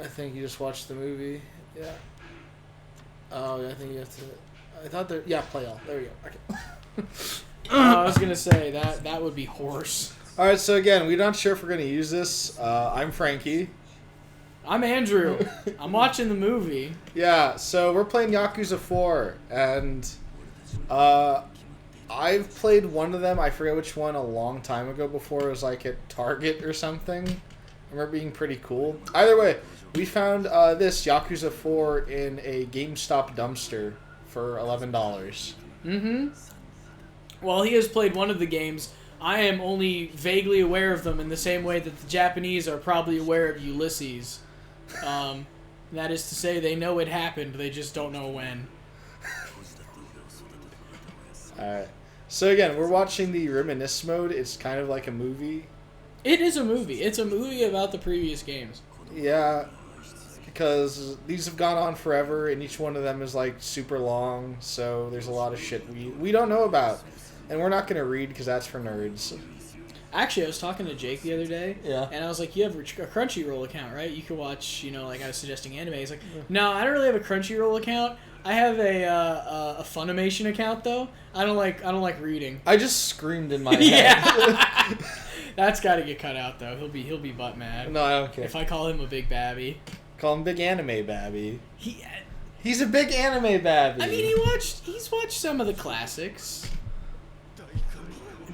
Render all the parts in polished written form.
I think you just watched the movie. Yeah. Oh, I think you have to. I thought there. Yeah, play all. There we go. Okay. I was gonna say that would be horse. All right. So again, we're not sure if we're gonna use this. I'm Frankie. I'm Andrew. I'm watching the movie. Yeah. So we're playing Yakuza 4, and I've played one of them. I forget which one a long time ago. Before it was like at Target or something. I remember being pretty cool. Either way, we found this Yakuza 4 in a GameStop dumpster for $11. Mm-hmm. While he has played one of the games, I am only vaguely aware of them in the same way that the Japanese are probably aware of Ulysses. That is to say, they know it happened, they just don't know when. Alright. So again, we're watching the Reminisce mode. It's kind of like a movie. It is a movie. It's a movie about the previous games. Yeah, because these have gone on forever, and each one of them is like super long, so there's a lot of shit we don't know about. And we're not going to read because that's for nerds. Actually, I was talking to Jake the other day, Yeah. and I was like, you have a Crunchyroll account, right? You can watch, like I was suggesting anime. He's like, no, I don't really have a Crunchyroll account. I have a Funimation account, though. I don't like reading. I just screamed in my head. Yeah. That's got to get cut out, though. He'll be butt mad. No, I don't care. If I call him a big babby. Call him Big Anime Babby. He's a big anime babby. I mean, he's watched some of the classics.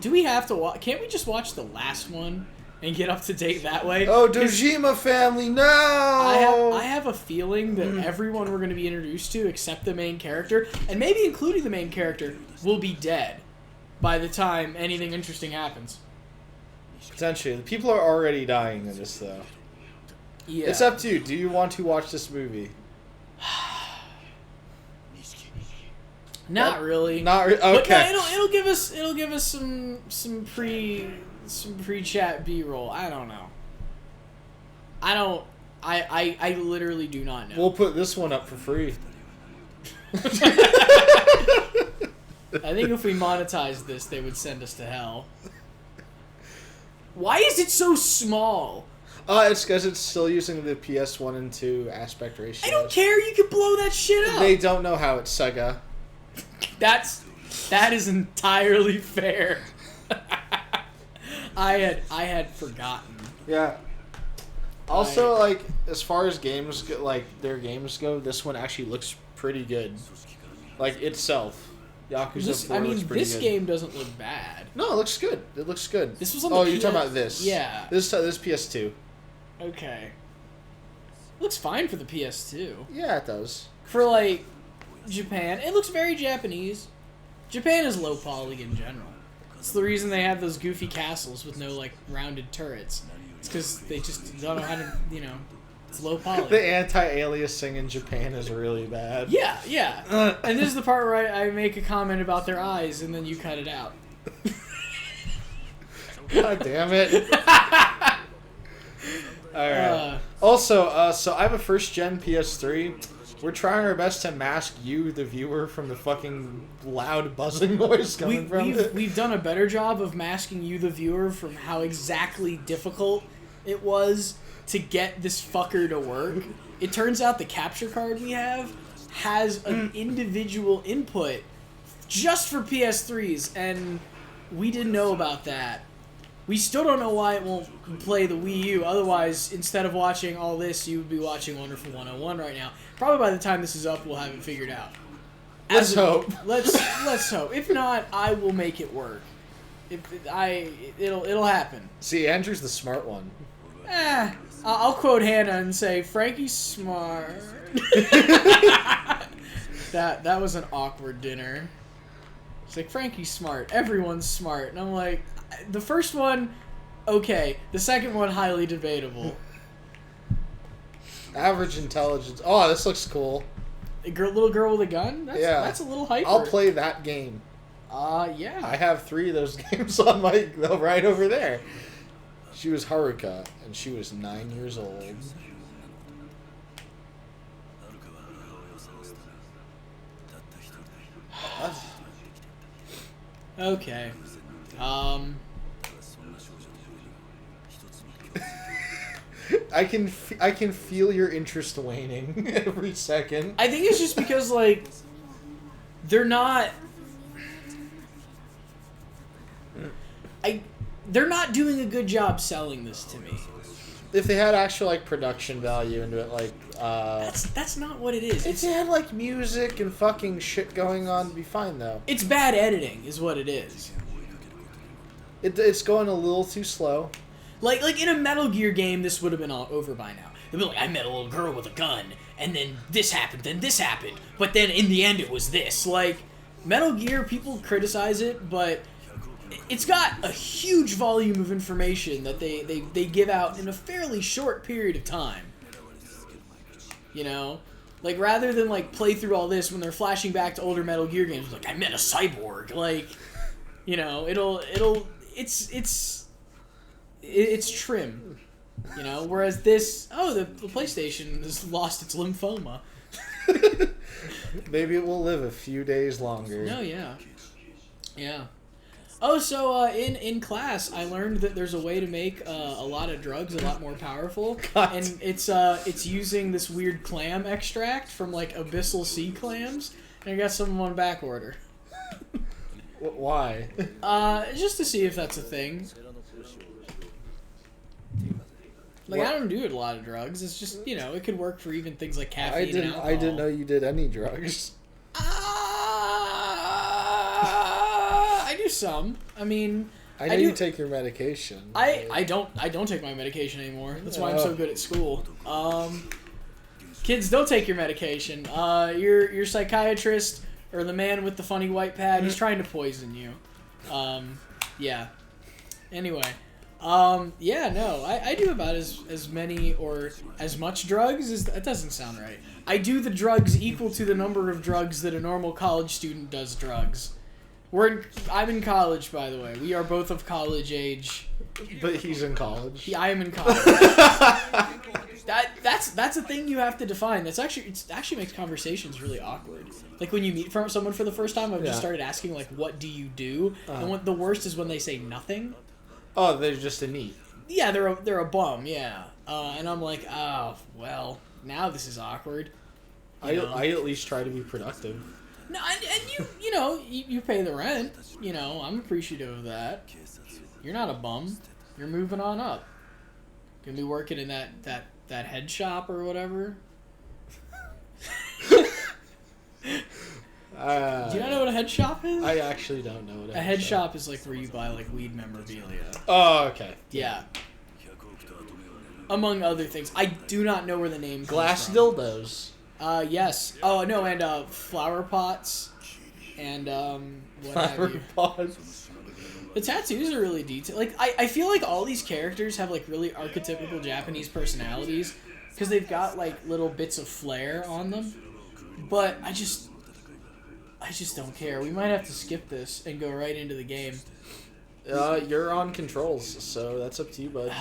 Do we have to watch? Can't we just watch the last one and get up to date that way? Oh, Dojima family, no! I have a feeling that everyone we're going to be introduced to, except the main character, and maybe including the main character, will be dead by the time anything interesting happens. Potentially. The people are already dying in this, though. Yeah. It's up to you. Do you want to watch this movie? Not really. Okay. But no, it'll give us some pre-chat B-roll. I don't know. I literally do not know. We'll put this one up for free. I think if we monetized this, they would send us to hell. Why is it so small? It's because it's still using the PS1 and 2 aspect ratio. I don't care. You can blow that shit up. They don't know how it's SEGA. That is entirely fair. I had forgotten. Yeah. Also, like, as far as games go, like their games go, this one actually looks pretty good. Like itself. Yakuza 4 looks pretty this good. game doesn't look bad. No, it looks good. It looks good. This was on the you're talking about this. Yeah. This PS2. Okay. Looks fine for the PS2. Yeah, it does. For, like, Japan, it looks very Japanese. Japan is low poly in general. It's the reason they have those goofy castles with no, like, rounded turrets. It's because they just don't know how to, it's low poly. The anti-aliasing in Japan is really bad. Yeah. And this is the part where I make a comment about their eyes, and then you cut it out. God damn it. Alright. Also, so I have a first-gen PS3. We're trying our best to mask you, the viewer, from the fucking loud buzzing noise coming from it. We've done a better job of masking you, the viewer, from how exactly difficult it was to get this fucker to work. It turns out the capture card we have has an individual input just for PS3s, and we didn't know about that. We still don't know why it won't play the Wii U. Otherwise, instead of watching all this, you would be watching Wonderful 101 right now. Probably by the time this is up, we'll have it figured out. Let's hope. Let's hope. If not, I will make it work. It'll happen. See, Andrew's the smart one. I'll quote Hannah and say, Frankie's smart. That was an awkward dinner. It's like, Frankie's smart. Everyone's smart. And I'm like, the first one, okay. The second one, highly debatable. Average intelligence. Oh, this looks cool. Little girl with a gun? That's a little hyper. I'll play that game. Yeah. I have 3 of those games on my right over there. She was Haruka, and she was 9 years old. Okay. I can feel your interest waning every second. I think it's just because like they're not doing a good job selling this to me. If they had actual like production value into it, like that's not what it is. If they had like music and fucking shit going on, it'd be fine though. It's bad editing, is what it is. It's going a little too slow. Like in a Metal Gear game, this would have been all over by now. They'd be like, I met a little girl with a gun, and then this happened, but then in the end it was this. Like, Metal Gear, people criticize it, but it's got a huge volume of information that they give out in a fairly short period of time. You know? Like, rather than, like, play through all this when they're flashing back to older Metal Gear games, like, I met a cyborg. Like, you know, it's trim. You know? Whereas this, the PlayStation has lost its lymphoma. Maybe it will live a few days longer. No, yeah. Yeah. Oh, so in class, I learned that there's a way to make a lot of drugs a lot more powerful, God. and it's using this weird clam extract from like abyssal sea clams, and I got some on back order. Why? Just to see if that's a thing. Like, I don't do a lot of drugs. It's just, you know, it could work for even things like caffeine and alcohol. I didn't know you did any drugs. I do some. I mean, I know you take your medication. I don't take my medication anymore. That's why I'm so good at school. Kids, don't take your medication. Your psychiatrist or the man with the funny white pad, he's trying to poison you. Yeah. Anyway. Yeah, no, I do about as many or as much drugs as... That doesn't sound right. I do the drugs equal to the number of drugs that a normal college student does drugs. I'm in college, by the way. We are both of college age. But he's in college. Yeah, I am in college. That's a thing you have to define. It actually makes conversations really awkward. Like when you meet someone for the first time, I've just started asking like, "What do you do?" And the worst is when they say nothing. Oh, they're just a NEET. Yeah, they're a bum. Yeah, and I'm like, oh well, now this is awkward. I at least try to be productive. No, and you pay the rent. You know, I'm appreciative of that. You're not a bum. You're moving on up. Gonna be working in that head shop or whatever. Do you not know what a head shop is? I actually don't know what a head shop is. Like where you buy like weed memorabilia. Oh, okay. Yeah. Among other things, I do not know where the name comes Glass from. dildos. Yes. Oh no, and flower pots, and what have you. Pots. The tattoos are really detailed. Like I feel like all these characters have like really archetypical Japanese personalities because they've got like little bits of flair on them. But I just don't care. We might have to skip this and go right into the game. You're on controls, so that's up to you, bud.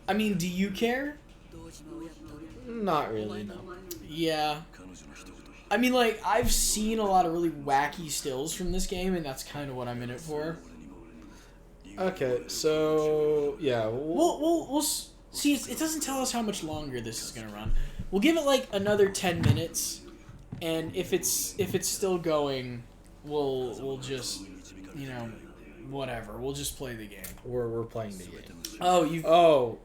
I mean, do you care? Not really, no. Yeah. I mean, like, I've seen a lot of really wacky stills from this game, and that's kind of what I'm in it for. Okay, so yeah, we'll see. It doesn't tell us how much longer this is gonna run. We'll give it like another 10 minutes, and if it's still going, we'll just, you know, whatever. We'll just play the game. We're playing the game. Oh,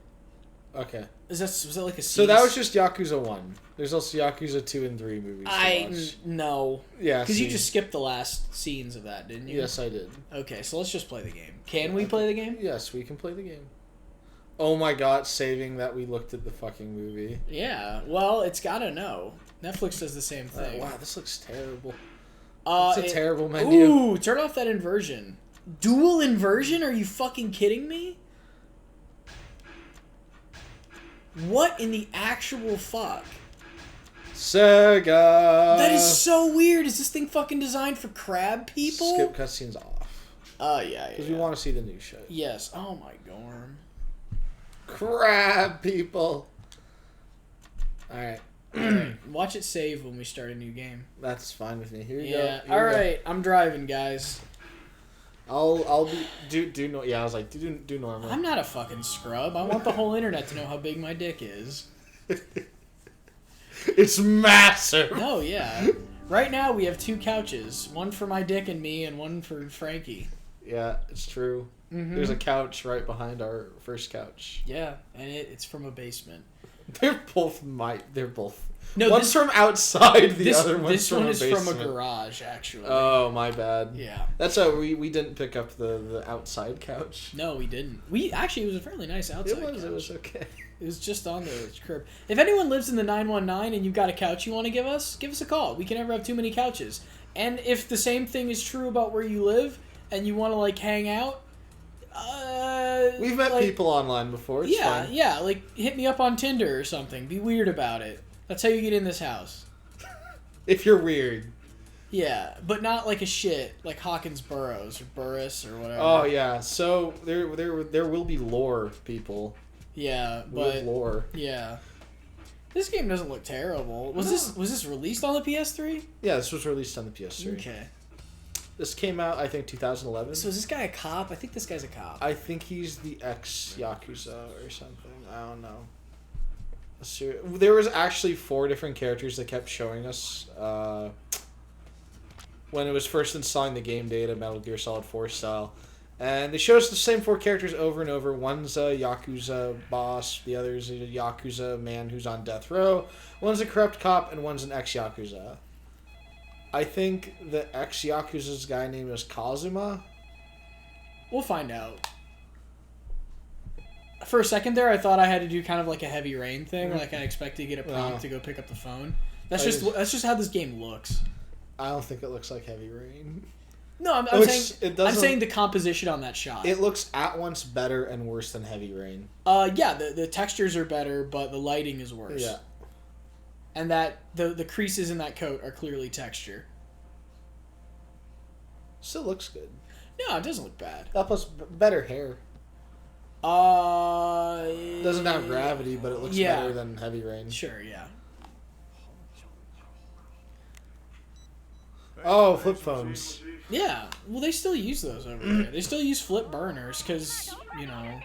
okay. Was that like a? So that was just Yakuza 1. There's also Yakuza 2 and 3 movies to watch. No. Yeah, because you just skipped the last scenes of that, didn't you? Yes, I did. Okay, so let's just play the game. Can we play the game? Yes, we can play the game. Oh my god, saving that we looked at the fucking movie. Yeah, well, it's gotta know. Netflix does the same thing. Wow, this looks terrible. It's a terrible menu. Ooh, turn off that inversion. Dual inversion? Are you fucking kidding me? What in the actual fuck? SEGA! That is so weird. Is this thing fucking designed for crab people? Skip cutscenes off. Yeah. Because we want to see the new shit. Yes. Oh my gorm. Crab people! Alright. Watch it save when we start a new game. That's fine with me. Here you go. Yeah. Alright, I'm driving, guys. I'll do no. Yeah, I was like do normal. I'm not a fucking scrub. I want the whole internet to know how big my dick is. It's massive. No, yeah. Right now we have 2 couches, one for my dick and me, and one for Frankie. Yeah, it's true. Mm-hmm. There's a couch right behind our first couch. Yeah, and it's from a basement. They're both No, one's from outside, the other one's from a basement. This one is from a garage, actually. Oh, my bad. Yeah. That's how we didn't pick up the outside couch. No, we didn't. It was a fairly nice outside couch. It was okay. It was just on the curb. If anyone lives in the 919 and you've got a couch you want to give us a call. We can never have too many couches. And if the same thing is true about where you live and you want to, like, hang out... We've met people online before. It's fine. Yeah. Like, hit me up on Tinder or something. Be weird about it. That's how you get in this house. If you're weird. Yeah, but not like a shit, like Hawkins Burroughs or Burris or whatever. Oh, yeah. So, there will be lore, people. Yeah, but... lore. Yeah. This game doesn't look terrible. Was this released on the PS3? Yeah, this was released on the PS3. Okay. This came out, I think, 2011. So is this guy a cop? I think this guy's a cop. I think he's the ex-Yakuza or something. I don't know. There was actually 4 different characters that kept showing us when it was first installing the game data, Metal Gear Solid 4 style. And they showed us the same 4 characters over and over. One's a Yakuza boss, the other's a Yakuza man who's on death row, one's a corrupt cop, and one's an ex-Yakuza. I think the ex-Yakuza's guy name is Kazuma. We'll find out. For a second there, I thought I had to do kind of like a Heavy Rain thing, like I expected to get a prompt to go pick up the phone. That's just how this game looks. I don't think it looks like Heavy Rain. No, I'm saying the composition on that shot. It looks at once better and worse than Heavy Rain. Yeah, the textures are better, but the lighting is worse. Yeah. And that the creases in that coat are clearly texture. Still looks good. No, it doesn't look bad. That plus better hair. Doesn't have gravity, but it looks better than Heavy Rain. Sure, yeah. Oh, flip phones. Yeah, well, they still use those over there. They still use flip burners because, you know...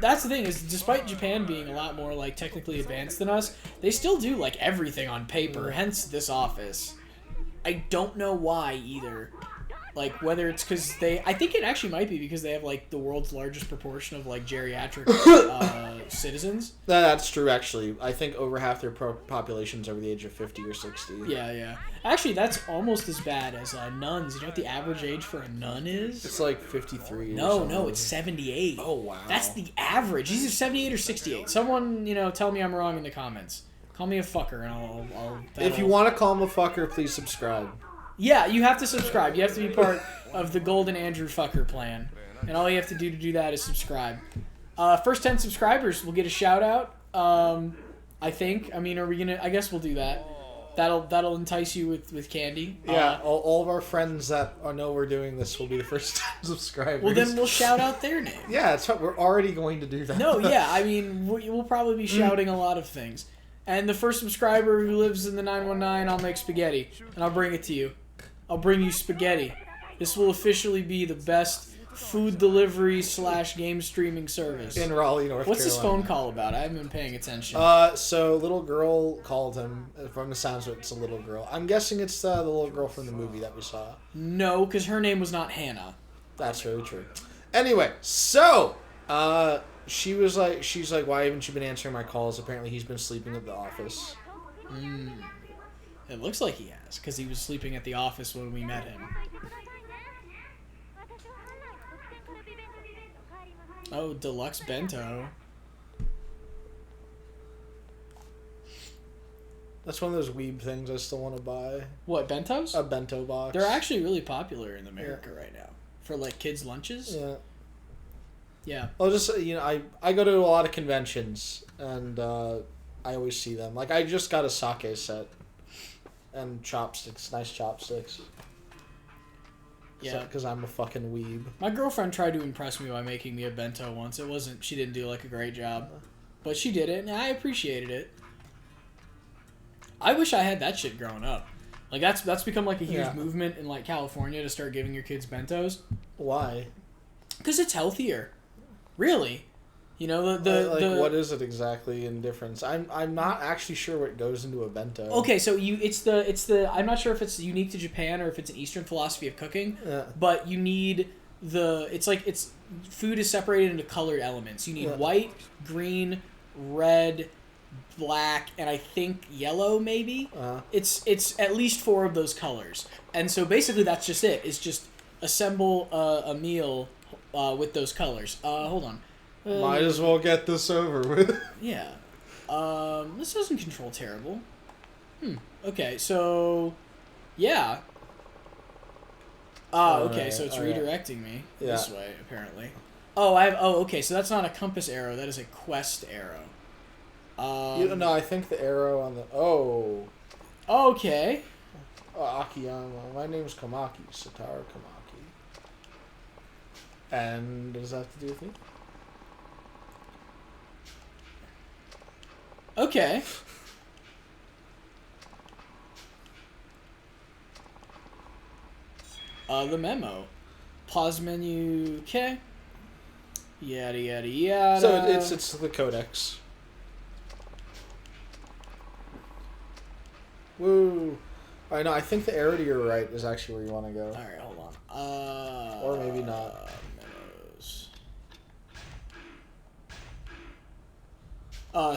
That's the thing, is despite Japan being a lot more, like, technically advanced than us, they still do, like, everything on paper, hence this office. I don't know why, either. Like, whether it's because I think it actually might be because they have, like, the world's largest proportion of, like, geriatric citizens. That's true, actually. I think over half their population's over the age of 50 or 60. Yeah. Actually, that's almost as bad as nuns. You know what the average age for a nun is? It's like 53 No, it's 78. Oh, wow. That's the average. Either 78 or 68. Someone, tell me I'm wrong in the comments. Call me a fucker, and I'll if you want to call him a fucker, please subscribe. Yeah, you have to subscribe. You have to be part of the Golden Andrew Fucker plan. And all you have to do that is subscribe. First 10 subscribers will get a shout out. I think. I mean, are we gonna... I guess we'll do that. That'll entice you with candy. Yeah, all of our friends that know we're doing this will be the first 10 subscribers. Well, then we'll shout out their name. Yeah, that's what we're already going to do that. No, yeah, I mean, we'll probably be shouting a lot of things. And the first subscriber who lives in the 919, I'll make spaghetti. And I'll bring it to you. I'll bring you spaghetti. This will officially be the best food delivery / game streaming service in Raleigh, North Carolina. What's this phone call about? I haven't been paying attention. So little girl called him. From the sounds of it, it's a little girl. I'm guessing it's the little girl from the movie that we saw. No, because her name was not Hannah. That's really true. Anyway, so she's like, why haven't you been answering my calls? Apparently, he's been sleeping at the office. It looks like he has, because he was sleeping at the office when we met him. Oh, deluxe bento. That's one of those weeb things I still want to buy. What, bentos? A bento box. They're actually really popular in America right now. For, like, kids' lunches. Yeah. Yeah. I'll just, I go to a lot of conventions, and I always see them. Like, I just got a sake set. And chopsticks, nice chopsticks. Yeah. Because I'm a fucking weeb. My girlfriend tried to impress me by making me a bento once. She didn't do, like, a great job. But she did it, and I appreciated it. I wish I had that shit growing up. Like that's become like a huge movement in like California to start giving your kids bentos. Why? Because it's healthier. Really. You know, the what is it exactly in difference? I'm not actually sure what goes into a bento. Okay, so it's the I'm not sure if it's unique to Japan or if it's an Eastern philosophy of cooking. Yeah. But you need it's food is separated into colored elements. You need white, green, red, black, and I think yellow maybe. It's at least 4 of those colors. And so basically that's just it. It's just assemble a meal with those colors. Hold on. Might as well get this over with. Yeah. This doesn't control terrible. Okay, so... Yeah. Okay, so it's redirecting me this way, apparently. Okay, so that's not a compass arrow, that is a quest arrow. No, I think the arrow on the... Oh. Okay. Akiyama. My name's Kamaki. Satoru Kamaki. And does that have to do with me? Okay. The memo. Pause menu. Okay. Yada yada yada. So it's the codex. Woo. Alright, no, I think the arrow to your right is actually where you want to go. Alright, hold on. Or maybe not. Memos.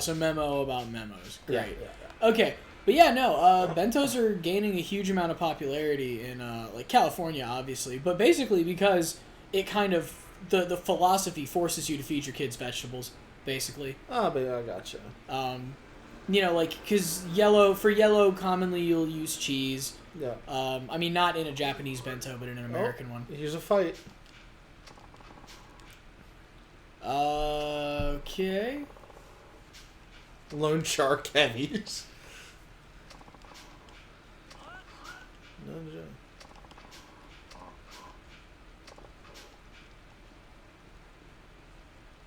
So memo about memos. Great. Yeah. Okay. But yeah, no, bentos are gaining a huge amount of popularity in like California, obviously, but basically because it kind of the philosophy forces you to feed your kids vegetables, basically. Oh, but I gotcha. You know, like because yellow commonly you'll use cheese. Yeah. I mean, not in a Japanese bento, but in an American one. Here's a fight. Okay. Lone shark heavies.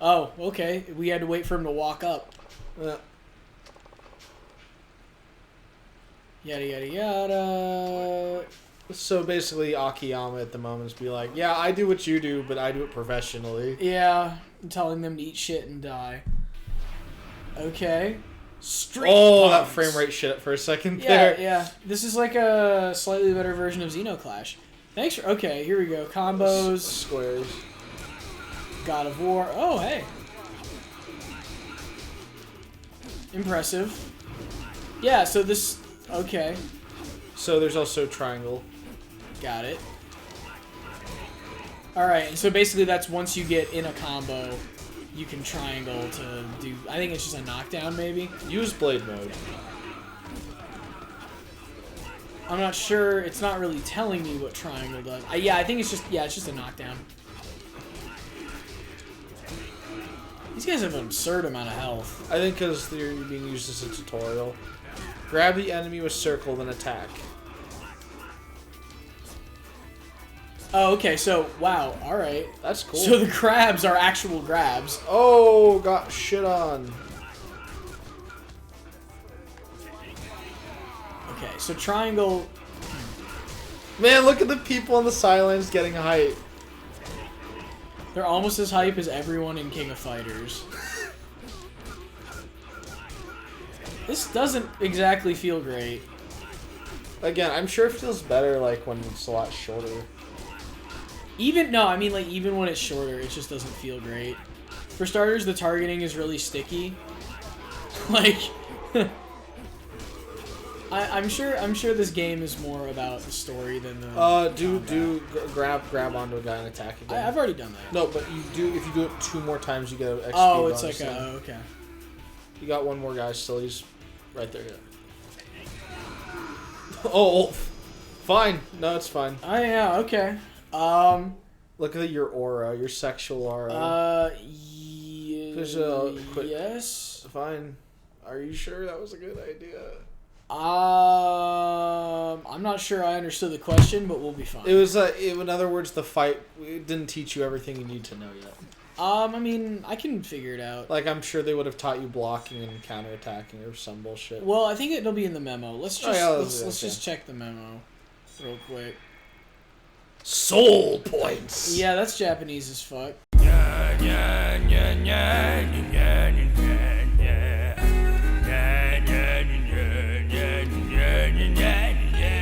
Oh, okay. We had to wait for him to walk up. Yada yada yada. So basically, Akiyama at the moment is be like, yeah, I do what you do, but I do it professionally. Yeah, I'm telling them to eat shit and die. Okay. Street punks. That frame rate shit up for a second there. Yeah. This is like a slightly better version of Xenoclash. Thanks for... Okay, here we go. Combos. Squares. God of War. Oh, hey. Impressive. Yeah, so this... Okay. So there's also triangle. Got it. Alright, so basically that's once you get in a combo, you can triangle to do... I think it's just a knockdown, maybe? Use blade mode. I'm not sure. It's not really telling me what triangle does. I think it's just... Yeah, it's just a knockdown. These guys have an absurd amount of health. I think because they're being used as a tutorial. Grab the enemy with circle, then attack. Oh, okay, so, wow, alright. That's cool. So the crabs are actual grabs. Oh, got shit on. Okay, so triangle... Man, look at the people on the sidelines getting hype. They're almost as hype as everyone in King of Fighters. This doesn't exactly feel great. Again, I'm sure it feels better like when it's a lot shorter. Even when it's shorter, it just doesn't feel great. For starters, the targeting is really sticky. Like, I'm sure this game is more about the story than the. Grab onto a guy and attack again. I've already done that. No, but if you do it 2 more times, you get an XP Oh, it's bonus like thing. okay. You got 1 more guy still. He's right there. Oh, fine. No, it's fine. Oh yeah, okay. Look at your aura, your sexual aura. Yes. Fine. Are you sure that was a good idea? I'm I'm not sure I understood the question, but we'll be fine. It was, in other words, the fight it didn't teach you everything you need to know yet. I mean, I can figure it out. Like, I'm sure they would have taught you blocking and counterattacking or some bullshit. Well, I think it'll be in the memo. Let's just let's okay. just check the memo real quick. Soul points. Yeah, that's Japanese as fuck. Yeah, yeah.